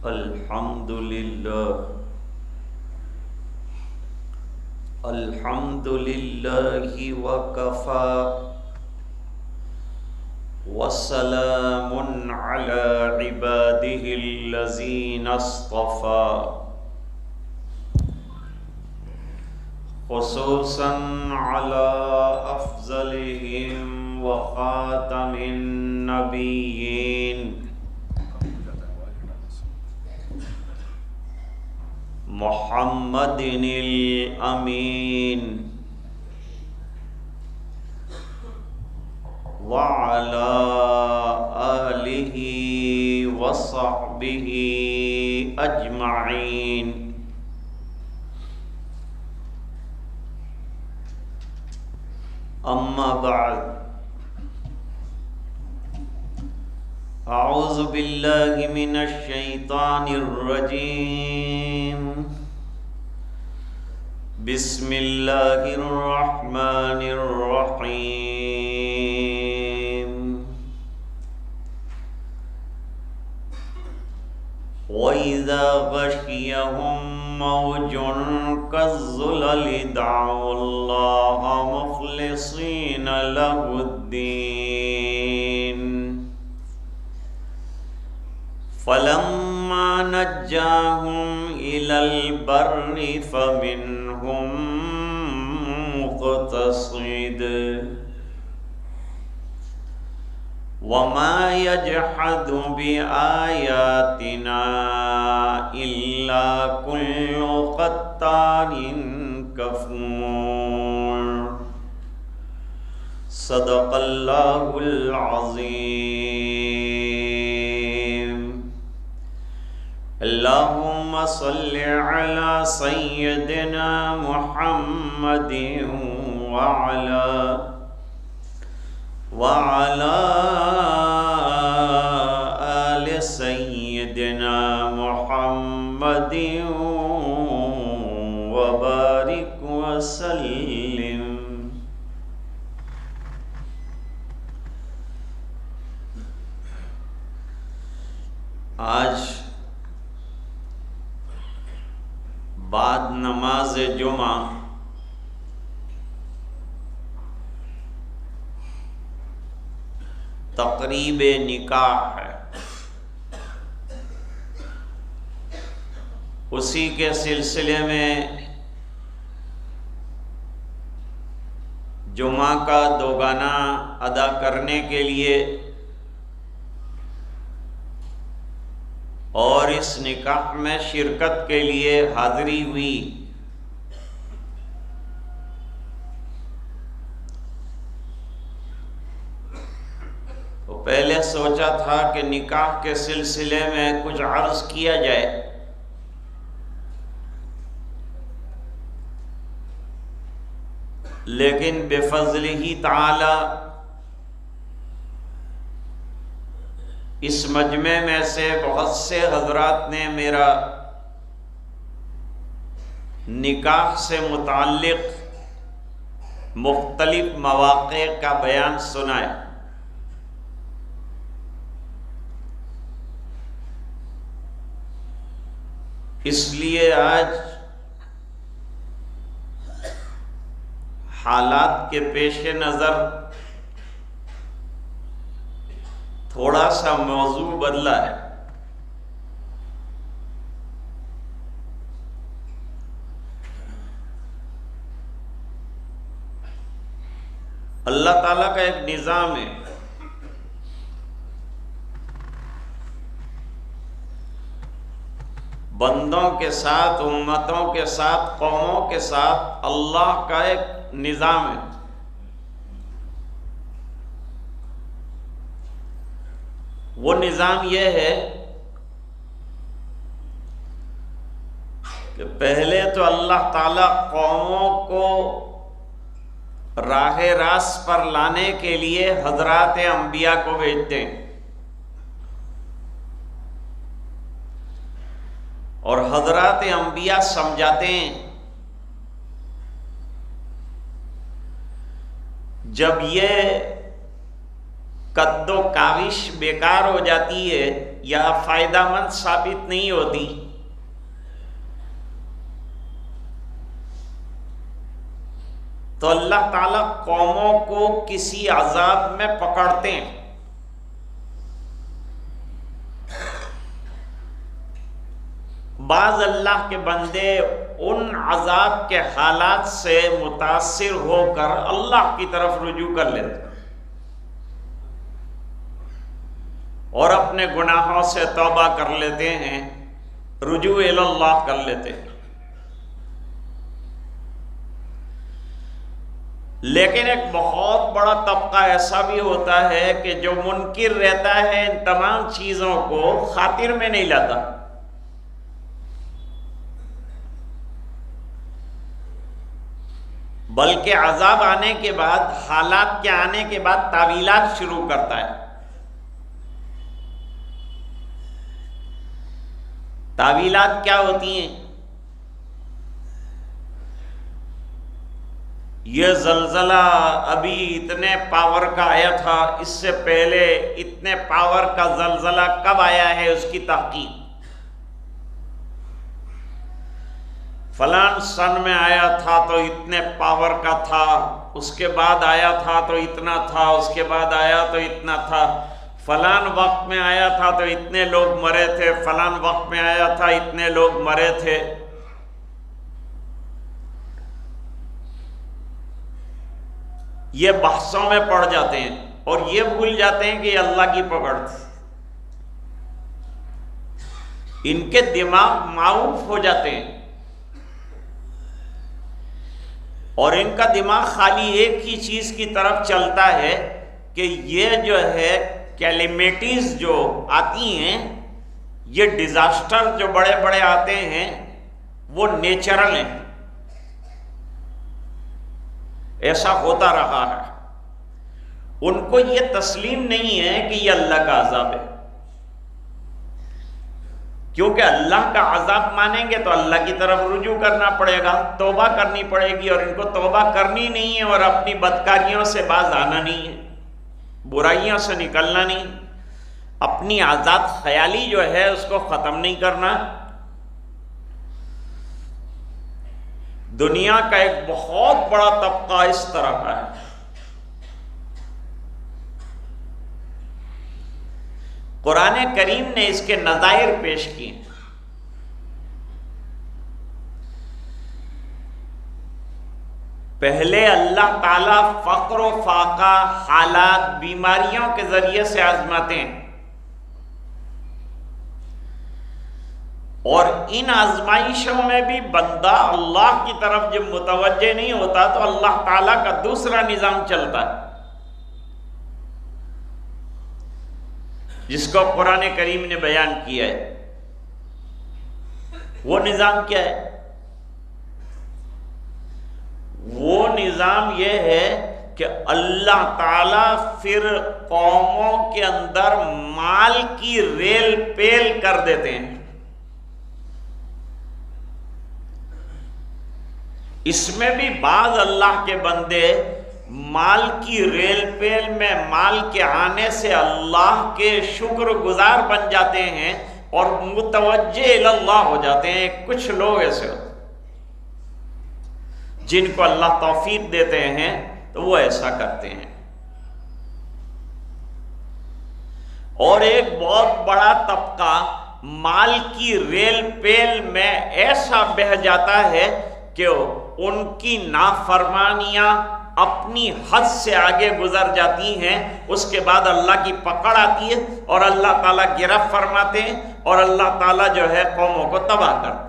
الحمد لله وكفى وسلام على عباده الذين اصطفى خصوصا على أفضلهم وخاتم النبيين محمد الأمين وعلى آله وصحبه أجمعين أما بعد أعوذ بالله من الشيطان الرجيم بسم الله الرحمن الرحيم وإذا غشيهم موج كالظلل دعوا الله مخلصين له الدين فلما نجاهم إلى البر فمنهم مقتصد وما يجحد بآياتنا إلا كل قتار كفور صدق الله العظيم اللهم صل على سيدنا محمد وعلى آل سيدنا محمد وبارك وسلم. آج بعد نماز جمعہ تقریب نکاح ہے. اسی کے سلسلے میں جمعہ کا دوگانہ ادا کرنے کے لیے اور اس نکاح میں شرکت کے لیے حاضری ہوئی. تو پہلے سوچا تھا کہ نکاح کے سلسلے میں کچھ عرض کیا جائے، لیکن بفضلہ تعالی اس مجمع میں سے بہت سے حضرات نے میرا نکاح سے متعلق مختلف مواقع کا بیان سنا ہے. اس لیے آج حالات کے پیش نظر تھوڑا سا موضوع بدلا ہے. اللہ تعالیٰ کا ایک نظام ہے. بندوں کے ساتھ، امتوں کے ساتھ، قوموں کے ساتھ اللہ کا ایک نظام ہے. وہ نظام یہ ہے کہ پہلے تو اللہ تعالیٰ قوموں کو راہ راست پر لانے کے لیے حضرات انبیاء کو بھیجتے ہیں، اور حضرات انبیاء سمجھاتے ہیں. جب یہ قد و کاوش بیکار ہو جاتی ہے، یا فائدہ مند ثابت نہیں ہوتی، تو اللہ تعالیٰ قوموں کو کسی عذاب میں پکڑتے ہیں۔ بعض اللہ کے بندے ان عذاب کے حالات سے متاثر ہو کر اللہ کی طرف رجوع کر لیتے ہیں اور اپنے گناہوں سے توبہ کر لیتے ہیں، رجوع اللہ کر لیتے ہیں۔ لیکن ایک بہت بڑا طبقہ ایسا بھی ہوتا ہے کہ جو منکر رہتا ہے ان تمام چیزوں کو خاطر میں نہیں لاتا، بلکہ عذاب آنے کے بعد، حالات کے آنے کے بعد تعویلات شروع کرتا ہے۔ تعویلات کیا ہوتی ہیں؟ یہ زلزلہ ابھی اتنے پاور کا آیا تھا، اس سے پہلے اتنے پاور کا زلزلہ کب آیا ہے اس کی تحقیق، فلان سن میں آیا تھا تو اتنے پاور کا تھا، اس کے بعد آیا تھا تو اتنا تھا، اس کے بعد آیا تو اتنا تھا، فلان وقت میں آیا تھا تو اتنے لوگ مرے تھے، فلان وقت میں آیا تھا اتنے لوگ مرے تھے۔ یہ بحثوں میں پڑ جاتے ہیں اور یہ بھول جاتے ہیں کہ یہ اللہ کی پکڑ تھی۔ ان کے دماغ معروف ہو جاتے ہیں اور ان کا دماغ خالی ایک ہی چیز کی طرف چلتا ہے کہ یہ جو ہے کیلیمیٹیز جو آتی ہیں، یہ ڈیزاسٹر جو بڑے بڑے آتے ہیں وہ نیچرل ہیں، ایسا ہوتا رہا ہے۔ ان کو یہ تسلیم نہیں ہے کہ یہ اللہ کا عذاب ہے، کیونکہ اللہ کا عذاب مانیں گے تو اللہ کی طرف رجوع کرنا پڑے گا، توبہ کرنی پڑے گی، اور ان کو توبہ کرنی نہیں ہے اور اپنی بدکاریوں سے باز آنا نہیں ہے، برائیوں سے نکلنا نہیں، اپنی آزاد خیالی جو ہے اس کو ختم نہیں کرنا۔ دنیا کا ایک بہت بڑا طبقہ اس طرح کا ہے۔ قرآن کریم نے اس کے نظائر پیش کیے۔ پہلے اللہ تعالیٰ فقر و فاقہ، حالات، بیماریوں کے ذریعے سے آزماتے ہیں، اور ان آزمائشوں میں بھی بندہ اللہ کی طرف جب متوجہ نہیں ہوتا تو اللہ تعالیٰ کا دوسرا نظام چلتا ہے، جس کو قرآن کریم نے بیان کیا ہے۔ وہ نظام کیا ہے؟ وہ نظام یہ ہے کہ اللہ تعالیٰ پھر قوموں کے اندر مال کی ریل پیل کر دیتے ہیں۔ اس میں بھی بعض اللہ کے بندے مال کی ریل پیل میں مال کے آنے سے اللہ کے شکر گزار بن جاتے ہیں اور متوجہ اللہ ہو جاتے ہیں۔ کچھ لوگ ایسے ہوتے ہیں جن کو اللہ توفیق دیتے ہیں تو وہ ایسا کرتے ہیں، اور ایک بہت بڑا طبقہ مال کی ریل پیل میں ایسا بہہ جاتا ہے کہ ان کی نافرمانیاں اپنی حد سے آگے گزر جاتی ہیں، اس کے بعد اللہ کی پکڑ آتی ہے اور اللہ تعالیٰ گرفت فرماتے ہیں اور اللہ تعالیٰ جو ہے قوموں کو تباہ کرتا ہے۔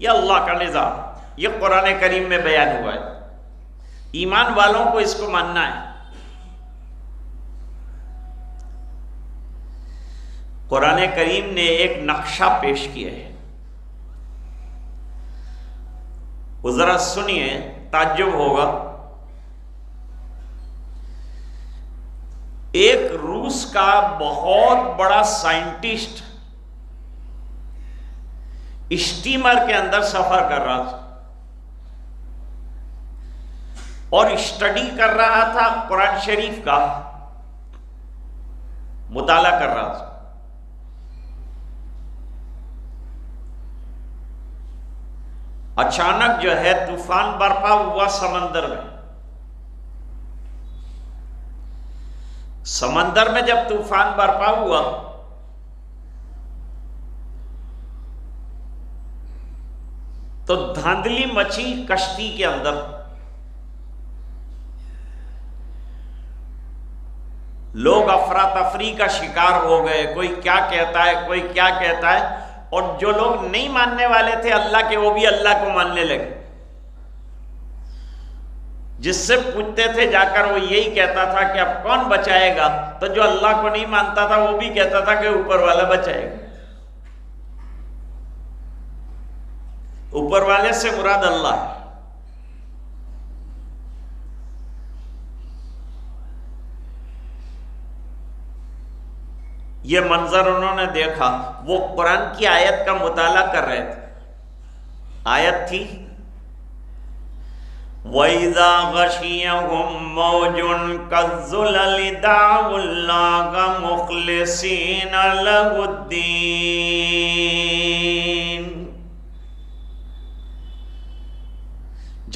یہ اللہ کا نظام، یہ قرآن کریم میں بیان ہوا ہے۔ ایمان والوں کو اس کو ماننا ہے۔ قرآن کریم نے ایک نقشہ پیش کیا ہے، وہ ذرا سنیے، تعجب ہوگا۔ ایک روس کا بہت بڑا سائنٹسٹ اسٹیمر کے اندر سفر کر رہا تھا اور اسٹڈی کر رہا تھا، قرآن شریف کا مطالعہ کر رہا تھا۔ اچانک جو ہے طوفان برپا ہوا سمندر میں. سمندر میں جب طوفان برپا ہوا تو دھاندلی مچی کشتی کے اندر. لوگ افراتفری کا شکار ہو گئے، کوئی کیا کہتا ہے کوئی کیا کہتا ہے، اور جو لوگ نہیں ماننے والے تھے اللہ کے وہ بھی اللہ کو ماننے لگے. جس سے پوچھتے تھے جا کر وہ یہی کہتا تھا کہ اب کون بچائے گا، تو جو اللہ کو نہیں مانتا تھا وہ بھی کہتا تھا کہ اوپر والا بچائے گا. اوپر والے سے مراد اللہ ہے. یہ منظر انہوں نے دیکھا. وہ قرآن کی آیت کا مطالعہ کر رہے تھے. آیت تھی وَإِذَا غَشِيَهُمْ مَوْجٌ كَالظُّلَلِ دَعَوُا اللَّهَ مُخْلِصِينَ لَهُ الدِّينَ.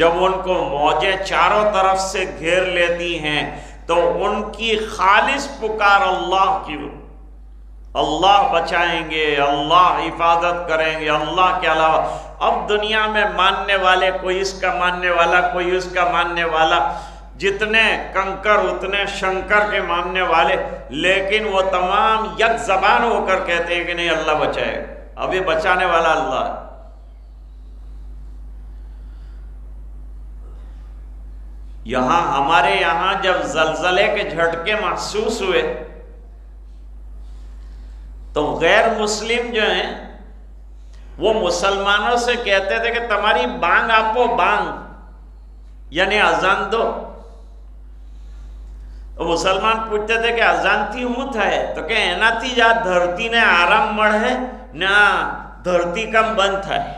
جب ان کو موجیں چاروں طرف سے گھیر لیتی ہیں تو ان کی خالص پکار اللہ کی، اللہ بچائیں گے، اللہ حفاظت کریں گے، اللہ کے علاوہ. اب دنیا میں ماننے والے، کوئی اس کا ماننے والا، کوئی اس کا ماننے والا، جتنے کنکر اتنے شنکر کے ماننے والے، لیکن وہ تمام یک زبان ہو کر کہتے ہیں کہ نہیں اللہ بچائے گا. اب یہ بچانے والا اللہ ہے. یہاں ہمارے یہاں جب زلزلے کے جھٹکے محسوس ہوئے تو غیر مسلم جو ہیں وہ مسلمانوں سے کہتے تھے کہ تمہاری بانگ آپو بانگ، یعنی اذان دو. تو مسلمان پوچھتے تھے کہ اذان تھی ہوں تھا ہے تو کہ اینا تھی جا دھرتی نے آرام مڑ ہے نا دھرتی کم بند تھا ہے.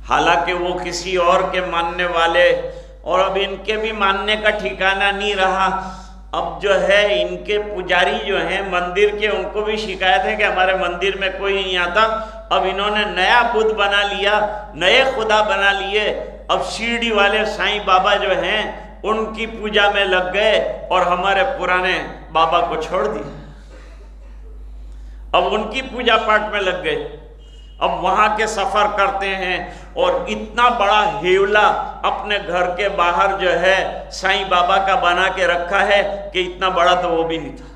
حالانکہ وہ کسی اور کے ماننے والے، اور اب ان کے بھی ماننے کا ٹھکانہ نہیں رہا. اب جو ہے ان کے پجاری جو ہیں مندر کے، ان کو بھی شکایت ہے کہ ہمارے مندر میں کوئی نہیں آتا. اب انہوں نے نیا بدھ بنا لیا، نئے خدا بنا لیے. اب شیرڈی والے سائیں بابا جو ہیں ان کی پوجا میں لگ گئے اور ہمارے پرانے بابا کو چھوڑ دیا. اب ان کی پوجا پاٹ میں لگ گئے. اب وہاں کے سفر کرتے ہیں اور اتنا بڑا ہیولا اپنے گھر کے باہر جو ہے سائیں بابا کا بنا کے رکھا ہے کہ اتنا بڑا تو وہ بھی نہیں تھا.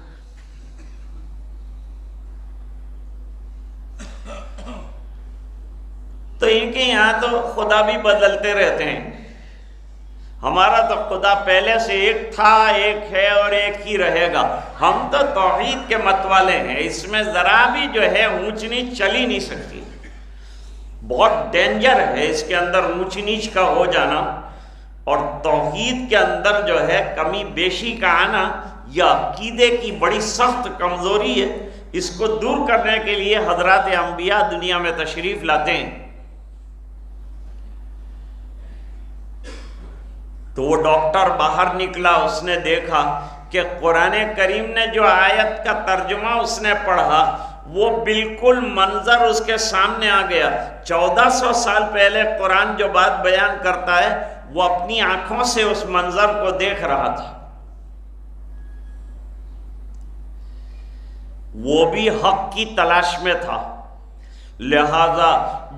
تو ان کے یہاں تو خدا بھی بدلتے رہتے ہیں. ہمارا تو خدا پہلے سے ایک تھا، ایک ہے اور ایک ہی رہے گا. ہم تو توحید کے مت والے ہیں. اس میں ذرا بھی جو ہے اونچ نیچ چل ہی نہیں سکتی. بہت ڈینجر ہے اس کے اندر اونچ نیچ کا ہو جانا، اور توحید کے اندر جو ہے کمی بیشی کا آنا یہ عقیدے کی بڑی سخت کمزوری ہے. اس کو دور کرنے کے لیے حضرات انبیاء دنیا میں تشریف لاتے ہیں. تو وہ ڈاکٹر باہر نکلا، اس نے دیکھا کہ قرآن کریم نے جو آیت کا ترجمہ اس نے پڑھا وہ بالکل منظر اس کے سامنے آ گیا. 1400 سال پہلے قرآن جو بات بیان کرتا ہے وہ اپنی آنکھوں سے اس منظر کو دیکھ رہا تھا. وہ بھی حق کی تلاش میں تھا. لہذا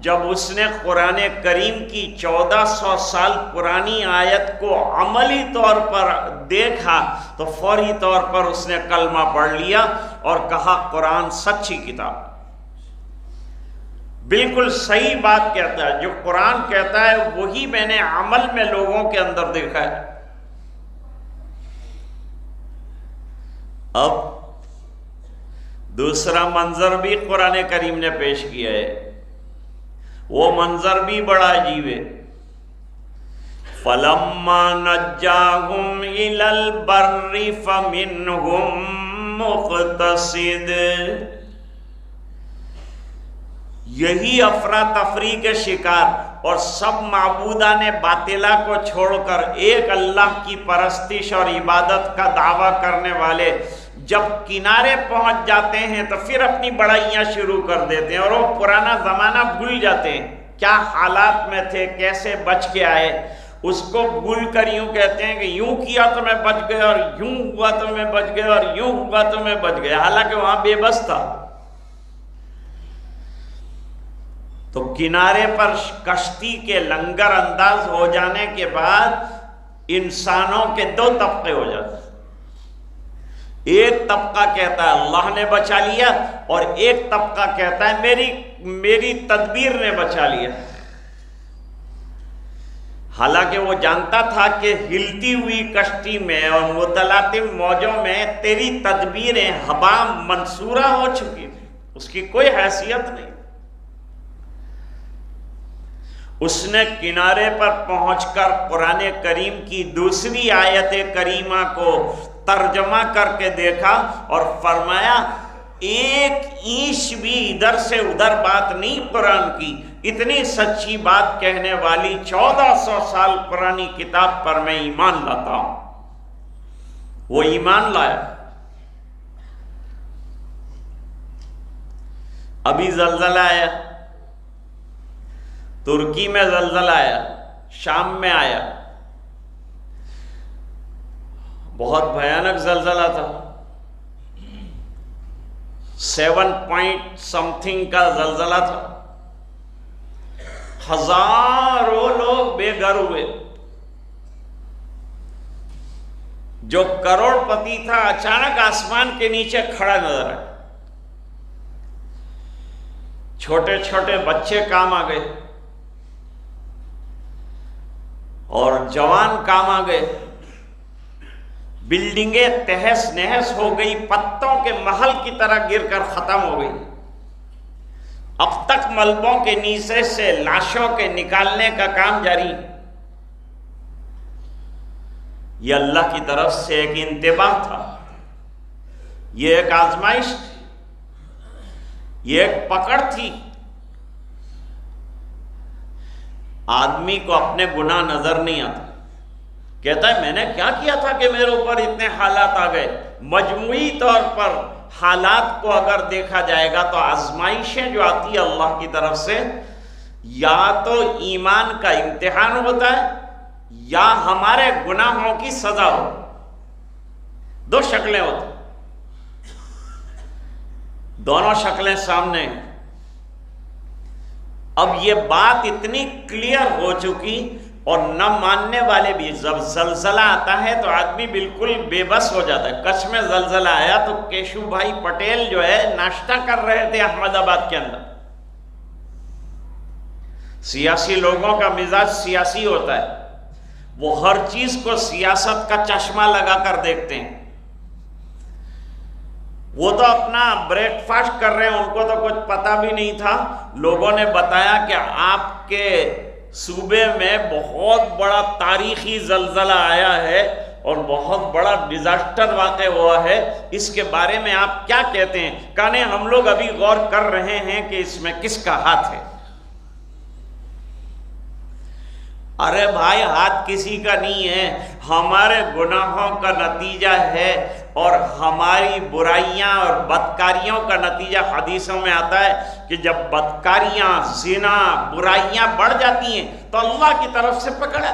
جب اس نے قرآن کریم کی 1400 سال پرانی آیت کو عملی طور پر دیکھا تو فوری طور پر اس نے کلمہ پڑھ لیا اور کہا قرآن سچی کتاب، بالکل صحیح بات کہتا ہے. جو قرآن کہتا ہے وہی میں نے عمل میں لوگوں کے اندر دیکھا ہے. اب دوسرا منظر بھی قرآن کریم نے پیش کیا ہے. وہ منظر بھی بڑا عجیب ہے. فَلَمَّا نَجَّاهُمْ إِلَى الْبَرِّ فَمِنْهُمْ مُقْتَصِدٌ. یہی افراتفری کے شکار اور سب معبودان باطلہ کو چھوڑ کر ایک اللہ کی پرستش اور عبادت کا دعویٰ کرنے والے جب کنارے پہنچ جاتے ہیں تو پھر اپنی بڑائیاں شروع کر دیتے ہیں اور وہ پرانا زمانہ بھول جاتے ہیں. کیا حالات میں تھے، کیسے بچ کے آئے، اس کو بھول کر یوں کہتے ہیں کہ یوں کیا تو میں بچ گیا، اور یوں ہوا تو میں بچ گیا، اور یوں ہوا تو میں بچ گیا، حالانکہ وہاں بے بس تھا۔ تو کنارے پر کشتی کے لنگر انداز ہو جانے کے بعد انسانوں کے دو طبقے ہو جاتے ہیں۔ ایک طبقہ کہتا ہے اللہ نے بچا لیا، اور ایک طبقہ کہتا ہے میری تدبیر نے بچا لیا۔ حالانکہ وہ جانتا تھا کہ ہلتی ہوئی کشتی میں اور متلاطم موجوں میں تیری تدبیریں ہوا منصورہ ہو چکی تھی، اس کی کوئی حیثیت نہیں۔ اس نے کنارے پر پہنچ کر قرآن کریم کی دوسری آیت کریمہ کو ترجمہ کر کے دیکھا اور فرمایا ایک اینچ بھی ادھر سے ادھر بات نہیں قرآن کی، اتنی سچی بات کہنے والی 1400 سال پرانی کتاب پر میں ایمان لاتا ہوں۔ وہ ایمان لایا۔ ابھی زلزلہ آیا، ترکی میں زلزلہ آیا، شام میں آیا، بہت بھیانک زلزلہ تھا، 7 پوائنٹ سمتھنگ کا زلزلہ تھا، ہزاروں لوگ بے گھر ہوئے۔ جو کروڑ پتی تھا اچانک آسمان کے نیچے کھڑا نظر آیا، چھوٹے چھوٹے بچے کام آ گئے اور جوان کام آ گئے، بلڈنگیں تہس نہس ہو گئی، پتوں کے محل کی طرح گر کر ختم ہو گئی۔ اب تک ملبوں کے نیچے سے لاشوں کے نکالنے کا کام جاری۔ یہ اللہ کی طرف سے ایک انتباہ تھا، یہ ایک آزمائش تھی، یہ ایک پکڑ تھی۔ آدمی کو اپنے گناہ نظر نہیں آتا، کہتا ہے میں نے کیا کیا تھا کہ میرے اوپر اتنے حالات آ گئے۔ مجموعی طور پر حالات کو اگر دیکھا جائے گا تو آزمائشیں جو آتی ہے اللہ کی طرف سے، یا تو ایمان کا امتحان ہوتا ہے یا ہمارے گناہوں کی سزا ہو، دو شکلیں ہوتی، دونوں شکلیں سامنے ہیں۔ اب یہ بات اتنی کلیئر ہو چکی، اور نہ ماننے والے بھی، جب زلزلہ آتا ہے تو آدمی بالکل بے بس ہو جاتا ہے۔ کچھ میں زلزلہ آیا تو کیشو بھائی پٹیل جو ہے ناشتہ کر رہے تھے احمد آباد کے اندر۔ سیاسی لوگوں کا مزاج سیاسی ہوتا ہے، وہ ہر چیز کو سیاست کا چشمہ لگا کر دیکھتے ہیں۔ وہ تو اپنا بریک فاسٹ کر رہے ہیں، ان کو تو کچھ پتہ بھی نہیں تھا۔ لوگوں نے بتایا کہ آپ کے صوبے میں بہت بڑا تاریخی زلزلہ آیا ہے اور بہت بڑا ڈیزاسٹر واقع ہوا ہے، اس کے بارے میں آپ کیا کہتے ہیں؟ کہنے ہم لوگ ابھی غور کر رہے ہیں کہ اس میں کس کا ہاتھ ہے۔ ارے بھائی ہاتھ کسی کا نہیں ہے، ہمارے گناہوں کا نتیجہ ہے، اور ہماری برائیاں اور بدکاریوں کا نتیجہ حدیثوں میں آتا ہے کہ جب بدکاریاں، زنا، برائیاں بڑھ جاتی ہیں تو اللہ کی طرف سے پکڑا۔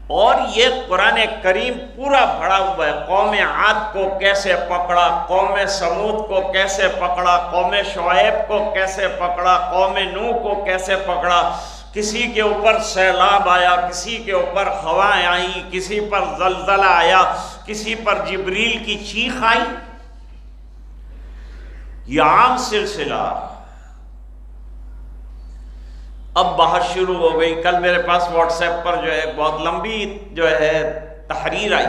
اور یہ قرآن کریم پورا بھرا ہوا ہے، قوم عاد کو کیسے پکڑا، قوم سمود کو کیسے پکڑا، قوم شعیب کو کیسے پکڑا، قوم نوح کو کیسے پکڑا۔ کسی کے اوپر سیلاب آیا، کسی کے اوپر ہوائیں آئی، کسی پر زلزلہ آیا، کسی پر جبریل کی چیخ آئی۔ یہ عام سلسلہ۔ اب بحث شروع ہو گئی۔ کل میرے پاس واٹس ایپ پر جو ہے بہت لمبی جو ہے تحریر آئی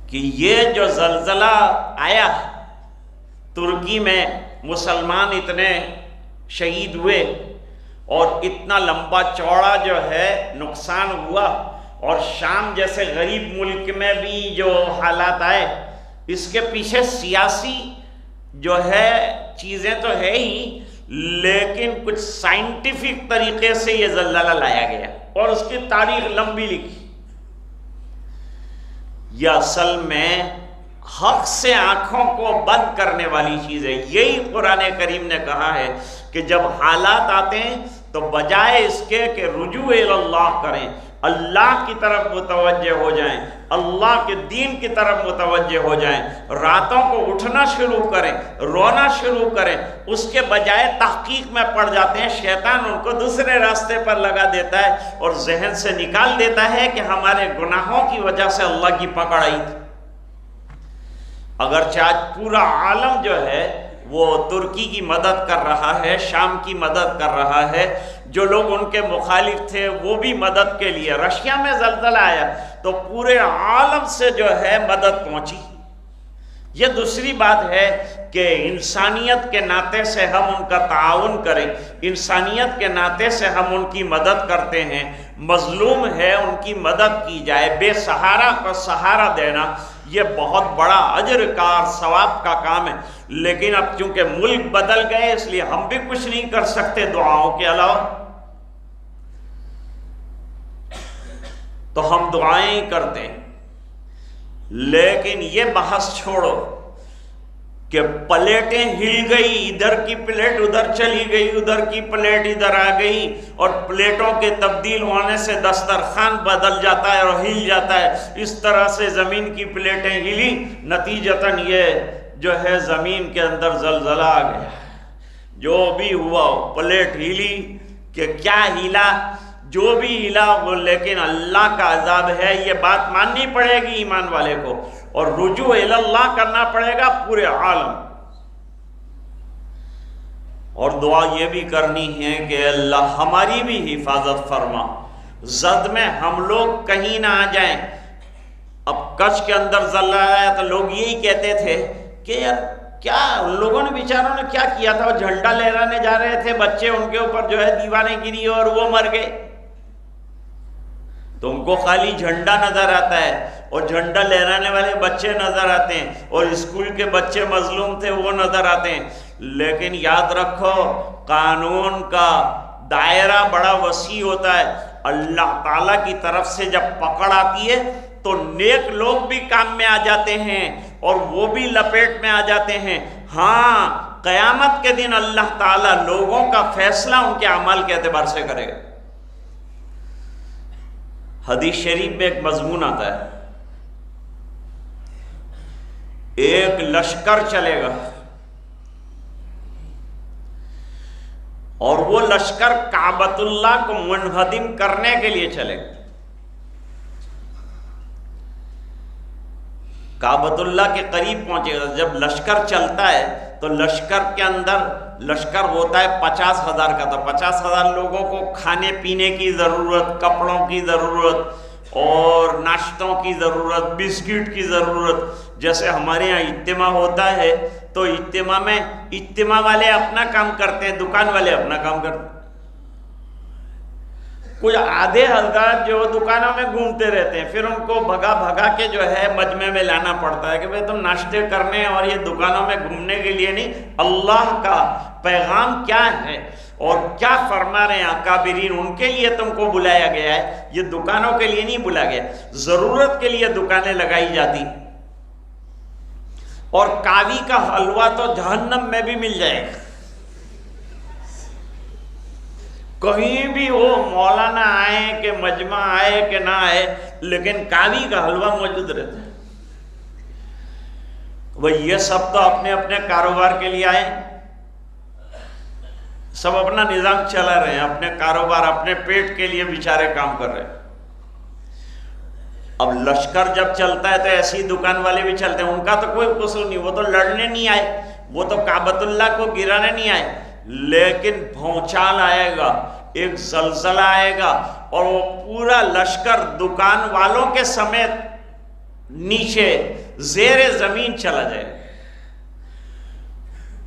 کہ یہ جو زلزلہ آیا ترکی میں، مسلمان اتنے شہید ہوئے اور اتنا لمبا چوڑا جو ہے نقصان ہوا، اور شام جیسے غریب ملک میں بھی جو حالات آئے، اس کے پیچھے سیاسی جو ہے چیزیں تو ہے ہی، لیکن کچھ سائنٹیفک طریقے سے یہ زلزلہ لایا گیا اور اس کی تاریخ لمبی لکھی۔ یہ اصل میں حق سے آنکھوں کو بند کرنے والی چیز ہے۔ یہی قرآن کریم نے کہا ہے کہ جب حالات آتے ہیں تو بجائے اس کے کہ رجوع اللہ کریں، اللہ کی طرف متوجہ ہو جائیں، اللہ کے دین کی طرف متوجہ ہو جائیں، راتوں کو اٹھنا شروع کریں، رونا شروع کریں، اس کے بجائے تحقیق میں پڑ جاتے ہیں۔ شیطان ان کو دوسرے راستے پر لگا دیتا ہے اور ذہن سے نکال دیتا ہے کہ ہمارے گناہوں کی وجہ سے اللہ کی پکڑ آئی تھی۔ اگرچہ آج پورا عالم جو ہے وہ ترکی کی مدد کر رہا ہے، شام کی مدد کر رہا ہے، جو لوگ ان کے مخالف تھے وہ بھی مدد کے لیے، رشیا میں زلزلہ آیا تو پورے عالم سے جو ہے مدد پہنچی۔ یہ دوسری بات ہے کہ انسانیت کے ناطے سے ہم ان کا تعاون کریں، انسانیت کے ناطے سے ہم ان کی مدد کرتے ہیں، مظلوم ہے ان کی مدد کی جائے، بے سہارا کو سہارا دینا، یہ بہت بڑا اجر کا اور ثواب کا کام ہے۔ لیکن اب چونکہ ملک بدل گئے اس لیے ہم بھی کچھ نہیں کر سکتے دعاؤں کے علاوہ، تو ہم دعائیں ہی کرتے ہیں۔ لیکن یہ بحث چھوڑو کہ پلیٹیں ہل گئی، ادھر کی پلیٹ ادھر چلی گئی، ادھر کی پلیٹ ادھر آ گئی، اور پلیٹوں کے تبدیل ہونے سے دسترخوان بدل جاتا ہے اور ہل جاتا ہے۔ اس طرح سے زمین کی پلیٹیں ہلی، نتیجتاً یہ جو ہے زمین کے اندر زلزلہ آ گیا۔ جو بھی ہوا پلیٹ ہلی کہ کیا ہلا، جو بھی ہلا وہ، لیکن اللہ کا عذاب ہے، یہ بات ماننی پڑے گی ایمان والے کو، اور رجوع اللہ کرنا پڑے گا پورے عالم۔ اور دعا یہ بھی کرنی ہے کہ اللہ ہماری بھی حفاظت فرما، زد میں ہم لوگ کہیں نہ آ جائیں۔ اب کچھ کے اندر زلزلہ آیا تو لوگ یہی کہتے تھے کہ یار کیا ان لوگوں نے بیچاروں نے کیا کیا تھا، وہ جھنڈا لہرانے جا رہے تھے، بچے ان کے اوپر جو ہے دیواریں گری اور وہ مر گئے۔ تو ان کو خالی جھنڈا نظر آتا ہے اور جھنڈا لہرانے والے بچے نظر آتے ہیں، اور اسکول کے بچے مظلوم تھے وہ نظر آتے ہیں۔ لیکن یاد رکھو قانون کا دائرہ بڑا وسیع ہوتا ہے۔ اللہ تعالیٰ کی طرف سے جب پکڑ آتی ہے تو نیک لوگ بھی کام میں آ جاتے ہیں اور وہ بھی لپیٹ میں آ جاتے ہیں۔ ہاں، قیامت کے دن اللہ تعالیٰ لوگوں کا فیصلہ ان کے اعمال کے اعتبار سے کرے گا۔ حدیث شریف میں ایک مضمون آتا ہے، ایک لشکر چلے گا اور وہ لشکر کعبۃ اللہ کو منہدم کرنے کے لیے چلے گا۔ کعبۃ اللہ کے قریب پہنچے گا۔ جب لشکر چلتا ہے تو لشکر کے اندر لشکر ہوتا ہے 50,000 کا، تو 50,000 لوگوں کو کھانے پینے کی ضرورت، کپڑوں کی ضرورت اور ناشتوں کی ضرورت، بسکٹ کی ضرورت۔ جیسے ہمارے یہاں اجتماع ہوتا ہے تو اجتماع میں اجتماع والے اپنا کام کرتے ہیں، دکان والے اپنا کام کرتے ہیں۔ کچھ آدھے حضرات جو دکانوں میں گھومتے رہتے ہیں، پھر ان کو بھگا بھگا کے جو ہے مجمع میں لانا پڑتا ہے کہ بھئی تم ناشتے کرنے اور یہ دکانوں میں گھومنے کے لیے نہیں۔ اللہ کا پیغام کیا ہے اور کیا فرما رہے ہیں اکابرین، ان کے لیے تم کو بلایا گیا ہے، یہ دکانوں کے لیے نہیں بلایا گیا۔ ضرورت کے لیے دکانیں لگائی جاتی، اور کاوی کا حلوہ تو جہنم میں بھی مل جائے گا۔ کہیں بھی وہ مولانا آئے کہ مجمع آئے کہ نہ آئے، لیکن کاوی کا حلوہ موجود رہتا ہے۔ وہ یہ سب تو اپنے اپنے کاروبار کے لیے آئے، سب اپنا نظام چلا رہے ہیں، اپنے کاروبار اپنے پیٹ کے لیے بیچارے کام کر رہے ہیں۔ اب لشکر جب چلتا ہے تو ایسی دکان والے بھی چلتے ہیں، ان کا تو کوئی قصور نہیں، وہ تو لڑنے نہیں آئے، وہ تو کعبۃ اللہ کو گرانے نہیں آئے۔ لیکن بھونچال آئے گا، ایک زلزلہ آئے گا اور وہ پورا لشکر دکان والوں کے سمیت نیچے زیر زمین چلا جائے گا۔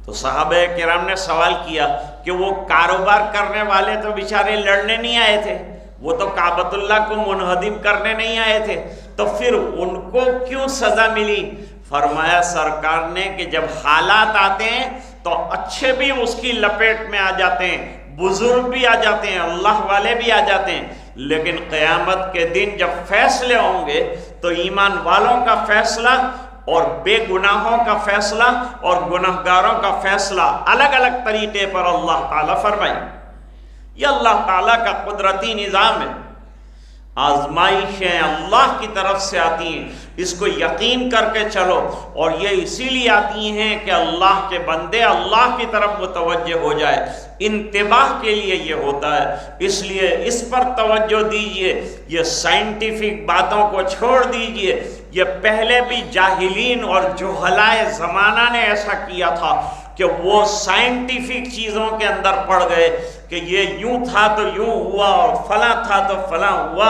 تو صحابہ کرام نے سوال کیا کہ وہ کاروبار کرنے والے تو بیچارے لڑنے نہیں آئے تھے، وہ تو کعبۃ اللہ کو منہدم کرنے نہیں آئے تھے، تو پھر ان کو کیوں سزا ملی؟ فرمایا سرکار نے کہ جب حالات آتے ہیں تو اچھے بھی اس کی لپیٹ میں آ جاتے ہیں، بزرگ بھی آ جاتے ہیں، اللہ والے بھی آ جاتے ہیں، لیکن قیامت کے دن جب فیصلے ہوں گے تو ایمان والوں کا فیصلہ اور بے گناہوں کا فیصلہ اور گناہگاروں کا فیصلہ الگ الگ طریقے پر اللہ تعالیٰ فرمائے۔ یہ اللہ تعالیٰ کا قدرتی نظام ہے۔ آزمائشیں اللہ کی طرف سے آتی ہیں، اس کو یقین کر کے چلو، اور یہ اسی لیے آتی ہیں کہ اللہ کے بندے اللہ کی طرف متوجہ ہو جائے، انتباہ کے لیے یہ ہوتا ہے۔ اس لیے اس پر توجہ دیجئے، یہ سائنٹیفک باتوں کو چھوڑ دیجئے۔ یہ پہلے بھی جاہلین اور جہلائے زمانہ نے ایسا کیا تھا کہ وہ سائنٹیفک چیزوں کے اندر پڑ گئے کہ یہ یوں تھا تو یوں ہوا، اور فلاں تھا تو فلاں ہوا۔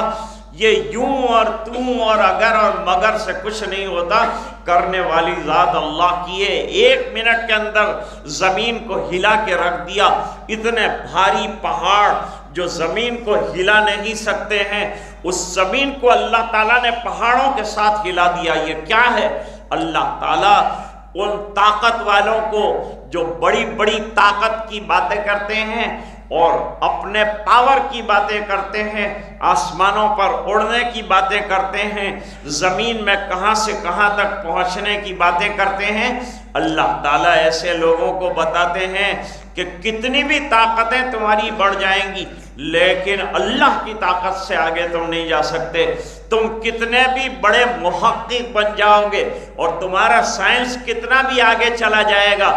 یہ یوں اور توں اور اگر اور مگر سے کچھ نہیں ہوتا، کرنے والی ذات اللہ کی ہے۔ 1 منٹ کے اندر زمین کو ہلا کے رکھ دیا۔ اتنے بھاری پہاڑ جو زمین کو ہلا نہیں سکتے ہیں، اس زمین کو اللہ تعالیٰ نے پہاڑوں کے ساتھ ہلا دیا۔ یہ کیا ہے؟ اللہ تعالیٰ ان طاقت والوں کو جو بڑی بڑی طاقت کی باتیں کرتے ہیں اور اپنے پاور کی باتیں کرتے ہیں، آسمانوں پر اڑنے کی باتیں کرتے ہیں، زمین میں کہاں سے کہاں تک پہنچنے کی باتیں کرتے ہیں، اللہ تعالیٰ ایسے لوگوں کو بتاتے ہیں کہ کتنی بھی طاقتیں تمہاری بڑھ جائیں گی، لیکن اللہ کی طاقت سے آگے تم نہیں جا سکتے۔ تم کتنے بھی بڑے محقق بن جاؤ گے اور تمہارا سائنس کتنا بھی آگے چلا جائے گا،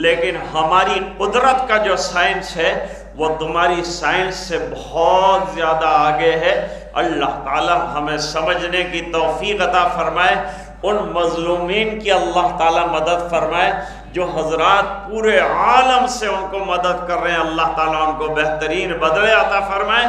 لیکن ہماری قدرت کا جو سائنس ہے وہ تمہاری سائنس سے بہت زیادہ آگے ہے۔ اللہ تعالی ہمیں سمجھنے کی توفیق عطا فرمائے۔ ان مظلومین کی اللہ تعالیٰ مدد فرمائے جو حضرات پورے عالم سے ان کو مدد کر رہے ہیں، اللہ تعالیٰ ان کو بہترین بدلے عطا فرمائے،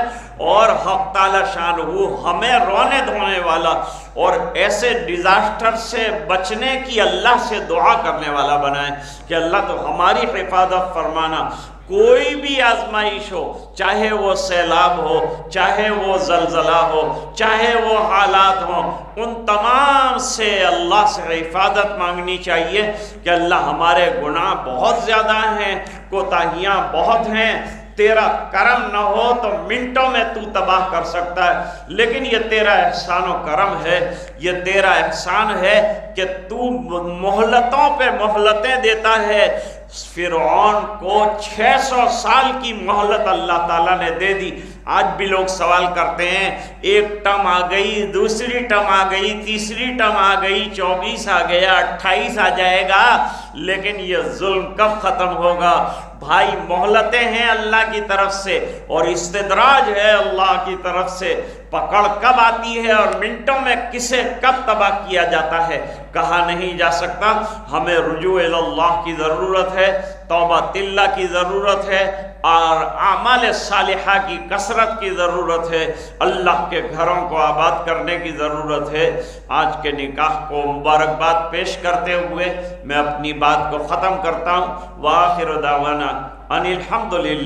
اور حق تعالیٰ شانہ ہمیں رونے دھونے والا اور ایسے ڈیزاسٹر سے بچنے کی اللہ سے دعا کرنے والا بنائے کہ اللہ تو ہماری حفاظت فرمانا۔ کوئی بھی آزمائش ہو، چاہے وہ سیلاب ہو، چاہے وہ زلزلہ ہو، چاہے وہ حالات ہوں، ان تمام سے اللہ سے حفاظت مانگنی چاہیے کہ اللہ ہمارے گناہ بہت زیادہ ہیں، کوتاہیاں بہت ہیں، تیرا کرم نہ ہو تو منٹوں میں تو تباہ کر سکتا ہے، لیکن یہ تیرا احسان و کرم ہے، یہ تیرا احسان ہے کہ تو مہلتوں پہ مہلتیں دیتا ہے۔ فرعون کو 600 سال کی مہلت اللہ تعالیٰ نے دے دی۔ آج بھی لوگ سوال کرتے ہیں، ایک ٹرم آ گئی، دوسری ٹرم آ گئی، تیسری ٹرم آ گئی، 24 آ گیا، 28 آ جائے گا، لیکن یہ ظلم کب ختم ہوگا؟ بھائی مہلتیں ہیں اللہ کی طرف سے اور استدراج ہے اللہ کی طرف سے۔ پکڑ کب آتی ہے اور منٹوں میں کسے کب تباہ کیا جاتا ہے کہا نہیں جا سکتا۔ ہمیں رجوع اللہ کی ضرورت ہے، توبہ اللہ کی ضرورت ہے، اور اعمال صالحہ کی کثرت کی ضرورت ہے، اللہ کے گھروں کو آباد کرنے کی ضرورت ہے۔ آج کے نکاح کو مبارکباد پیش کرتے ہوئے میں اپنی بات کو ختم کرتا ہوں۔ وآخر دعوانا ان الحمدللہ